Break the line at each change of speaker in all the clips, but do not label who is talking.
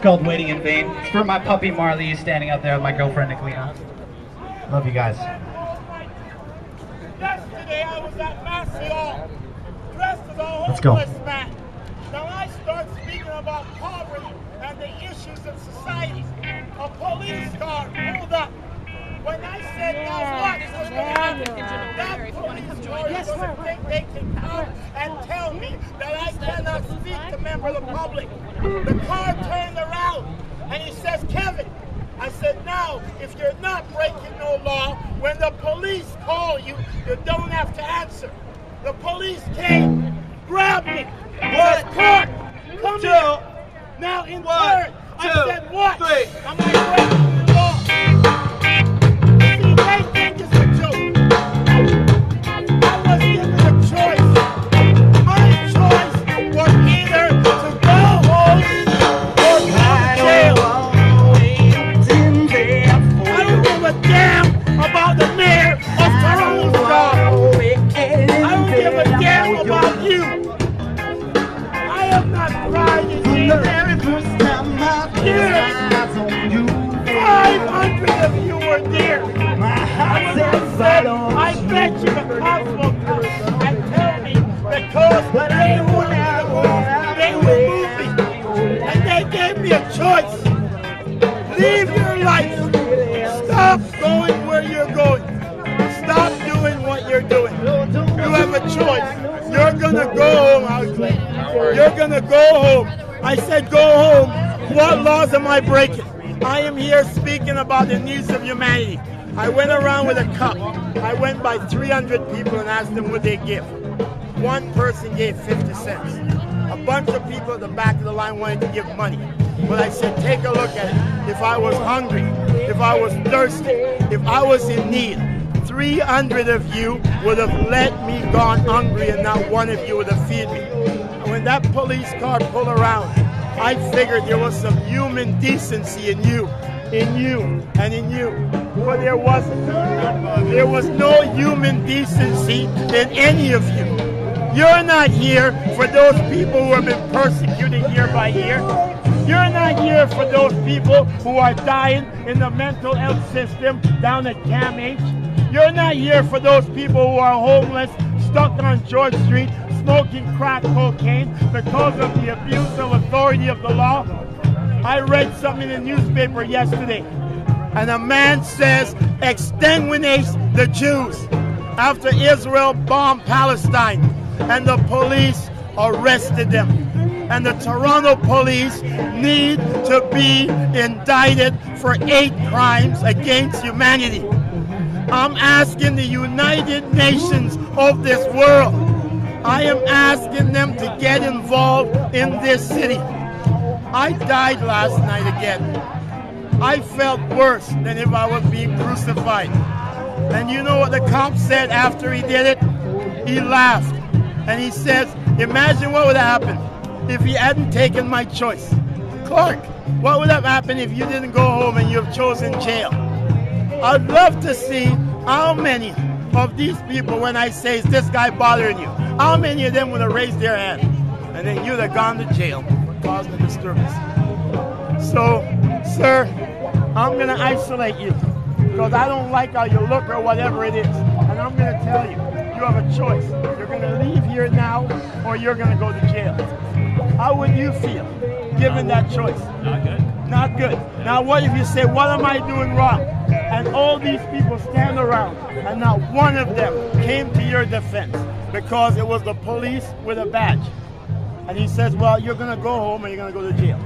called Waiting in Vain. It's for my puppy Marley standing out there with my girlfriend Nicolina. Love you guys.
Yesterday I was at Maceió, dressed as a
Let's go.
homeless man. Now I start speaking about poverty and the issues of society. A police car pulled up. When I said, now what is going to happen? That police car is going to think they can come and tell me that I cannot speak to members of the public. The car turned around and he says, Kevin. I said, now, if you're not breaking no law, when the police call you, you don't have to answer. The police came, grabbed me, said, Clarke, come here. Now in turn, I said, what? Am I breaking the law? See, they think it's a joke. I was given a choice. My choice was either to go home or go to jail. I don't give a damn about the mayor of Toronto's job. I don't give a damn about you. I am not crying in here. 500 of you were there. I bet you the cops will come and tell me because they want me to move. They will move me. And they gave me a choice. Leave your life. Stop going where you're going. Stop doing what you're doing. You have a choice. You're gonna go home, Ugly. You're gonna go home. I said go home. What laws am I breaking? I am here speaking about the needs of humanity. I went around with a cup. I went by 300 people and asked them what they give. One person gave 50 cents. A bunch of people at the back of the line wanted to give money. But I said, take a look at it. If I was hungry, if I was thirsty, if I was in need, 300 of you would have let me gone hungry and not one of you would have fed me. And when that police car pulled around, I figured there was some human decency in you, and in you. But there wasn't. There was no human decency in any of you. You're not here for those people who have been persecuted year by year. You're not here for those people who are dying in the mental health system down at Cam H. You're not here for those people who are homeless, stuck on George Street, smoking crack cocaine because of the abuse of authority of the law. I read something in the newspaper yesterday, and a man says, exterminate the Jews after Israel bombed Palestine, and the police arrested them. And the Toronto police need to be indicted for 8 crimes against humanity. I'm asking the United Nations of this world. I am asking them to get involved in this city. I died last night again. I felt worse than if I was being crucified. And you know what the cop said after he did it? He laughed. And he says, imagine what would have happened if he hadn't taken my choice. Clarke, what would have happened if you didn't go home and you've chosen jail? I'd love to see how many of these people, when I say, is this guy bothering you? How many of them would have raised their hand? And then you'd have gone to jail for causing a disturbance. So, sir, I'm going to isolate you because I don't like how you look or whatever it is. And I'm going to tell you, you have a choice. You're going to leave here now or you're going to go to jail. How would you feel given that choice?
Not good.
Not good. Now what if you say, what am I doing wrong? And all these people stand around and not one of them came to your defense because it was the police with a badge. And he says, well, you're going to go home and you're going to go to jail.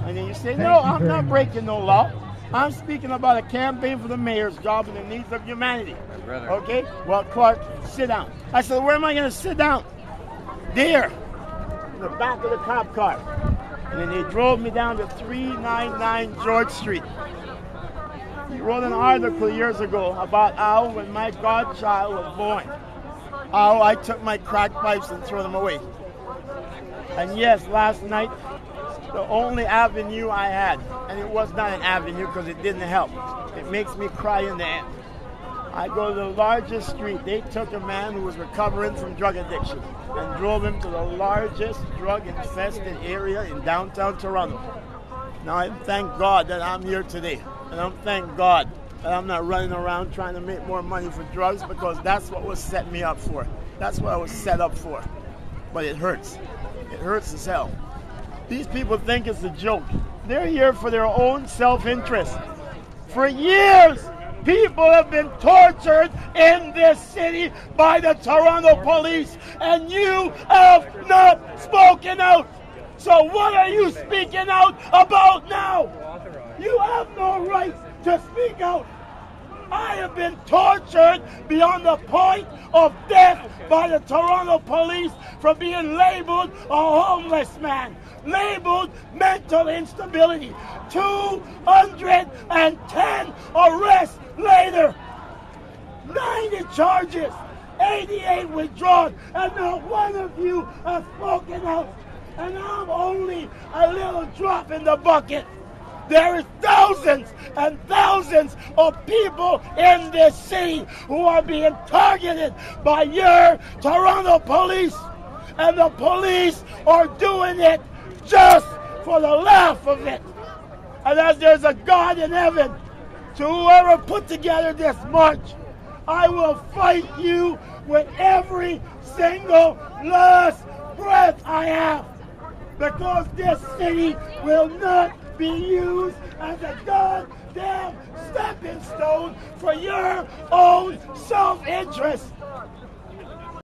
And then you say, no, I'm not breaking no law. I'm speaking about a campaign for the mayor's job and the needs of humanity. Okay? Well, Clarke, sit down. I said, where am I going to sit down? There, in the back of the cop car. And then they drove me down to 399 George Street. He wrote an article years ago about how when my godchild was born, how I took my crack pipes and threw them away. And yes, last night, the only avenue I had, and it was not an avenue because it didn't help. It makes me cry in the end. I go to the largest street. They took a man who was recovering from drug addiction and drove him to the largest drug-infested area in downtown Toronto. Now I thank God that I'm here today. And I thank God that I'm not running around trying to make more money for drugs, because that's what was set me up for. That's what I was set up for. But it hurts. It hurts as hell. These people think it's a joke. They're here for their own self-interest. For years, people have been tortured in this city by the Toronto police, and you have not spoken out. So what are you speaking out about now? You have no right to speak out. I have been tortured beyond the point of death by the Toronto police for being labeled a homeless man, labeled mental instability. 210 arrests later, 90 charges, 88 withdrawn, and not one of you has spoken out. And I'm only a little drop in the bucket. There is thousands and thousands of people in this city who are being targeted by your Toronto police. And the police are doing it just for the laugh of it. And as there's a God in heaven, to whoever put together this march, I will fight you with every single last breath I have. Because this city will not be used as a goddamn stepping stone for your own self-interest.